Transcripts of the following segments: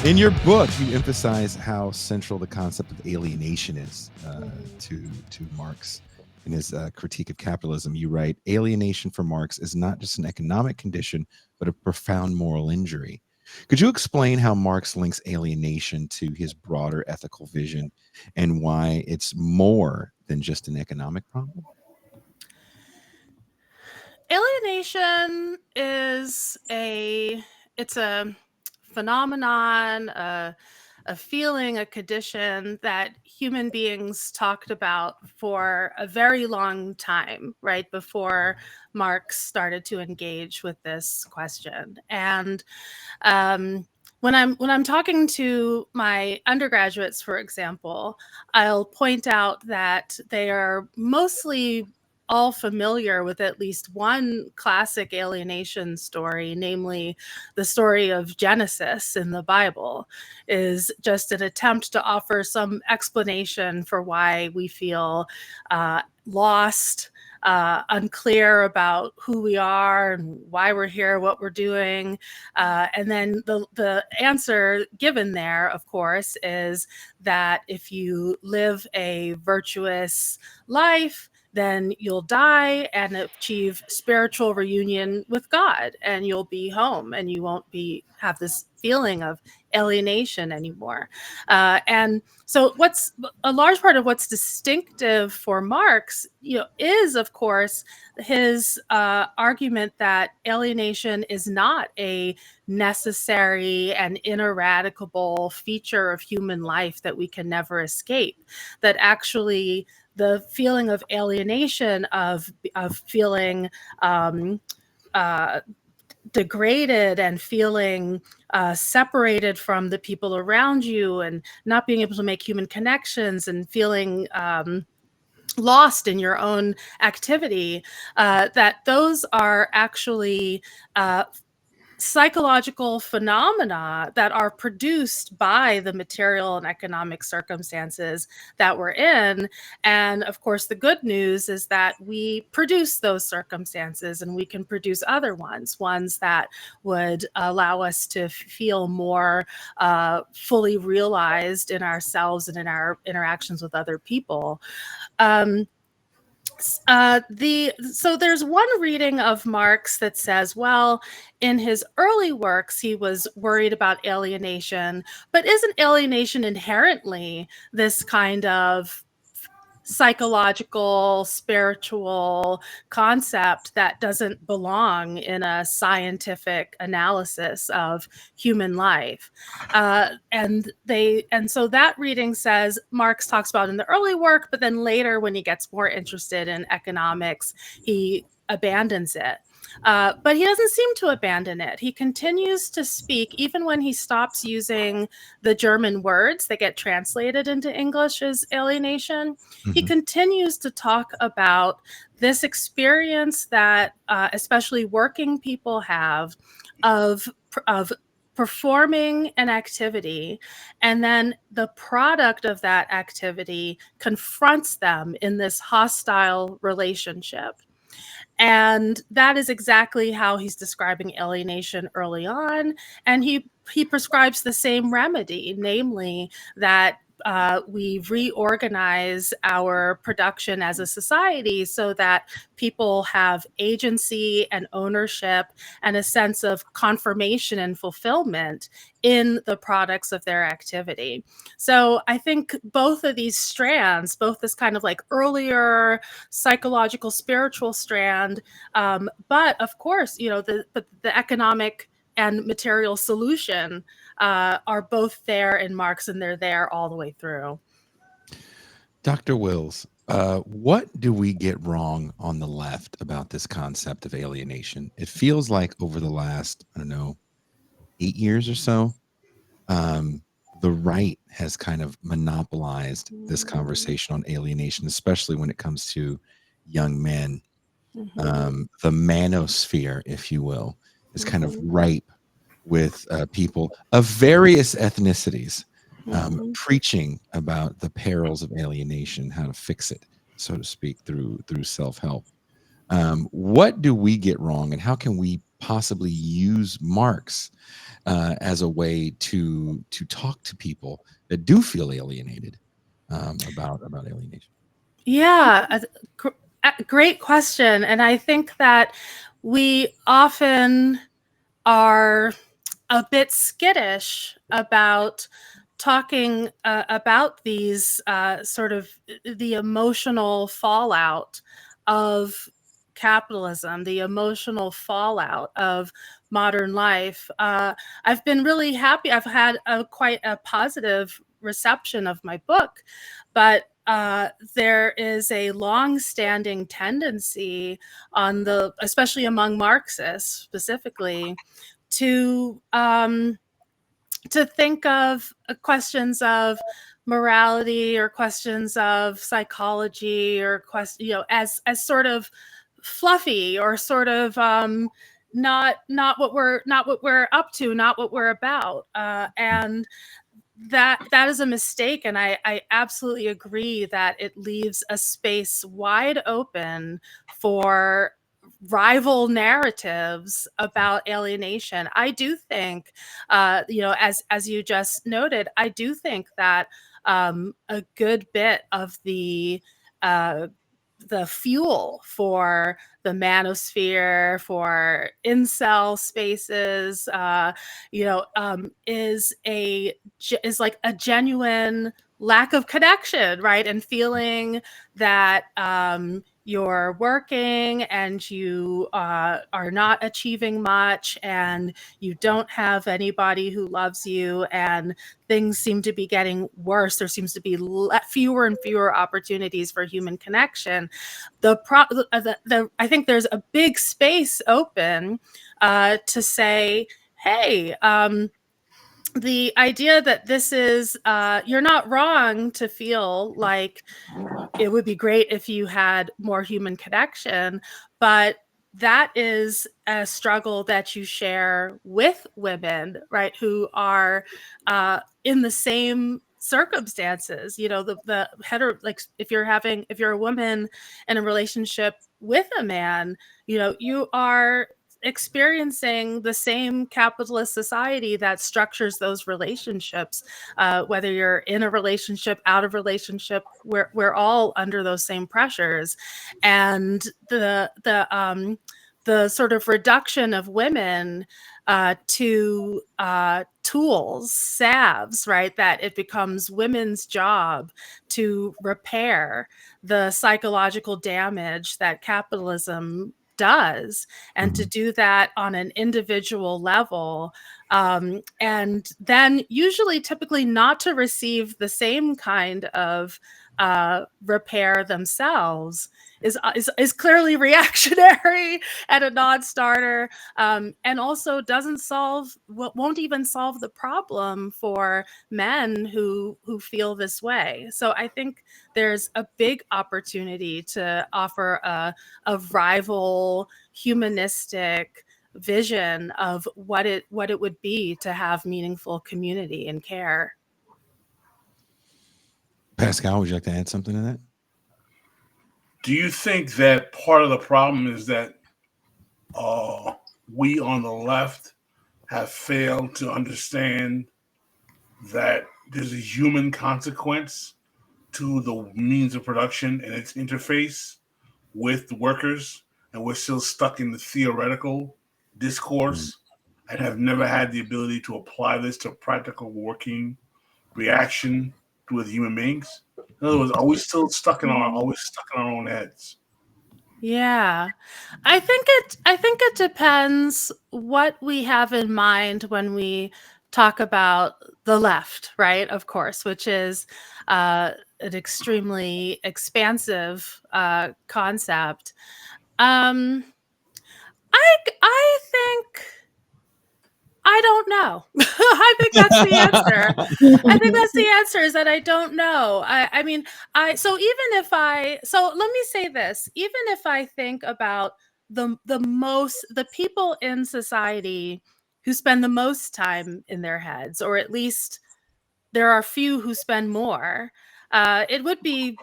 In your book, you emphasize how central the concept of alienation is to Marx. In his critique of capitalism, you write, alienation for Marx is not just an economic condition, but a profound moral injury. Could you explain how Marx links alienation to his broader ethical vision and why it's more than just an economic problem? Alienation is it's a phenomenon, a feeling, a condition that human beings talked about for a very long time, right before Marx started to engage with this question. And when I'm talking to my undergraduates, for example, I'll point out that they are mostly all familiar with at least one classic alienation story, namely the story of Genesis in the Bible, is just an attempt to offer some explanation for why we feel lost, unclear about who we are and why we're here, what we're doing. And then the answer given there, of course, is that if you live a virtuous life, then you'll die and achieve spiritual reunion with God, and you'll be home, and you won't have this feeling of alienation anymore. And so, what's a large part of what's distinctive for Marx, is of course his argument that alienation is not a necessary and ineradicable feature of human life that we can never escape. That actually the feeling of alienation, of feeling degraded and feeling separated from the people around you, and not being able to make human connections, and feeling lost in your own activity, that those are actually psychological phenomena that are produced by the material and economic circumstances that we're in. And of course, the good news is that we produce those circumstances, and we can produce other ones that would allow us to feel more fully realized in ourselves and in our interactions with other people. So there's one reading of Marx that says, well, in his early works, he was worried about alienation, but isn't alienation inherently this kind of psychological, spiritual concept that doesn't belong in a scientific analysis of human life? And so that reading says Marx talks about in the early work, but then later, when he gets more interested in economics, he abandons it. But he doesn't seem to abandon it. He continues to speak, even when he stops using the German words that get translated into English as alienation. He continues to talk about this experience that especially working people have of performing an activity, and then the product of that activity confronts them in this hostile relationship. And that is exactly how he's describing alienation early on. And he prescribes the same remedy, namely that we reorganize our production as a society so that people have agency and ownership and a sense of confirmation and fulfillment in the products of their activity. So I think both of these strands, both this kind of like earlier psychological, spiritual strand, but of course, the economic and material solution are both there in Marx, and they're there all the way through. Dr. Wills, what do we get wrong on the left about this concept of alienation? It feels like over the last, 8 years or so, the right has kind of monopolized this conversation on alienation, especially when it comes to young men. The manosphere, if you will, is kind of ripe with people of various ethnicities preaching about the perils of alienation, how to fix it, so to speak, through self-help. What do we get wrong, and how can we possibly use Marx as a way to talk to people that do feel alienated about alienation? Yeah, a great question. And I think that we often are a bit skittish about talking about these sort of the emotional fallout of capitalism, the emotional fallout of modern life. I've been really happy. I've had quite a positive reception of my book, but there is a long-standing tendency especially among Marxists specifically, to think of questions of morality or questions of psychology or as sort of fluffy or sort of not what we're up to, not what we're about, and that is a mistake. And I absolutely agree that it leaves a space wide open for rival narratives about alienation. I do think, as you just noted, I do think that a good bit of uh, the fuel for the manosphere, for incel spaces, is like a genuine lack of connection, right? And feeling that you're working and you are not achieving much, and you don't have anybody who loves you, and things seem to be getting worse. There seems to be fewer and fewer opportunities for human connection. I think there's a big space open to say, hey, the idea that this is, you're not wrong to feel like it would be great if you had more human connection, but that is a struggle that you share with women, right, who are in the same circumstances. The like if you're a woman in a relationship with a man, you are experiencing the same capitalist society that structures those relationships. Whether you're in a relationship, out of relationship, we're all under those same pressures. And the sort of reduction of women to tools, salves, right? That it becomes women's job to repair the psychological damage that capitalism does, and to do that on an individual level, and then usually typically not to receive the same kind of repair themselves is clearly reactionary and a non-starter, and also won't even solve the problem for men who feel this way. So I think there's a big opportunity to offer a rival humanistic vision of what it would be to have meaningful community and care. Pascal, would you like to add something to that? Do you think that part of the problem is that we on the left have failed to understand that there's a human consequence to the means of production and its interface with the workers, and we're still stuck in the theoretical discourse and have never had the ability to apply this to practical working reaction with human beings? In other words, are we still stuck in our own heads? Yeah. I think it depends what we have in mind when we talk about the left, right? Of course, which is an extremely expansive concept. Um, I think I don't know. I think that's the answer. I think that's the answer, is that I don't know. I mean, so let me say this, even if I think about the people in society who spend the most time in their heads, or at least there are few who spend more, it would be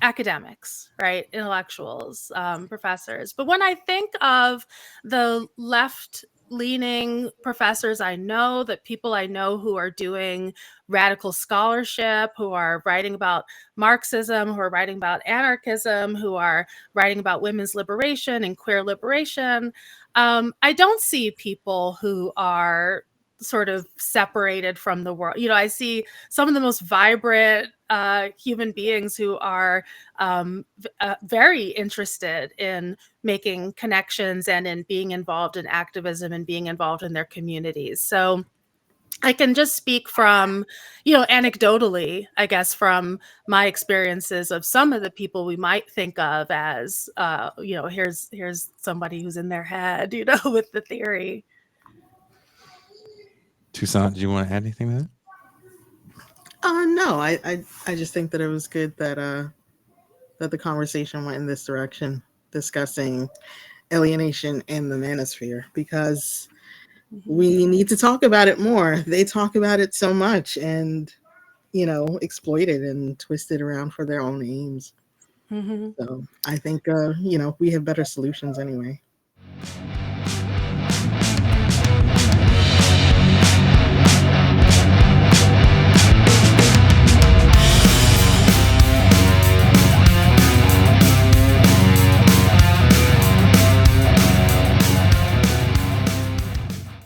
academics, right? Intellectuals, professors. But when I think of the left-leaning professors I know, that people I know who are doing radical scholarship, who are writing about Marxism, who are writing about anarchism, who are writing about women's liberation and queer liberation, I don't see people who are sort of separated from the world. You know, I see some of the most vibrant human beings who are very interested in making connections and in being involved in activism and being involved in their communities. So I can just speak from, you know, anecdotally, I guess, from my experiences of some of the people we might think of as, you know, here's somebody who's in their head, you know, with the theory. Toussaint, do you want to add anything to that? No, I just think that it was good that that the conversation went in this direction, discussing alienation and the manosphere, because we need to talk about it more. They talk about it so much and, you know, exploit it and twist it around for their own aims. Mm-hmm. So I think, you know, we have better solutions anyway.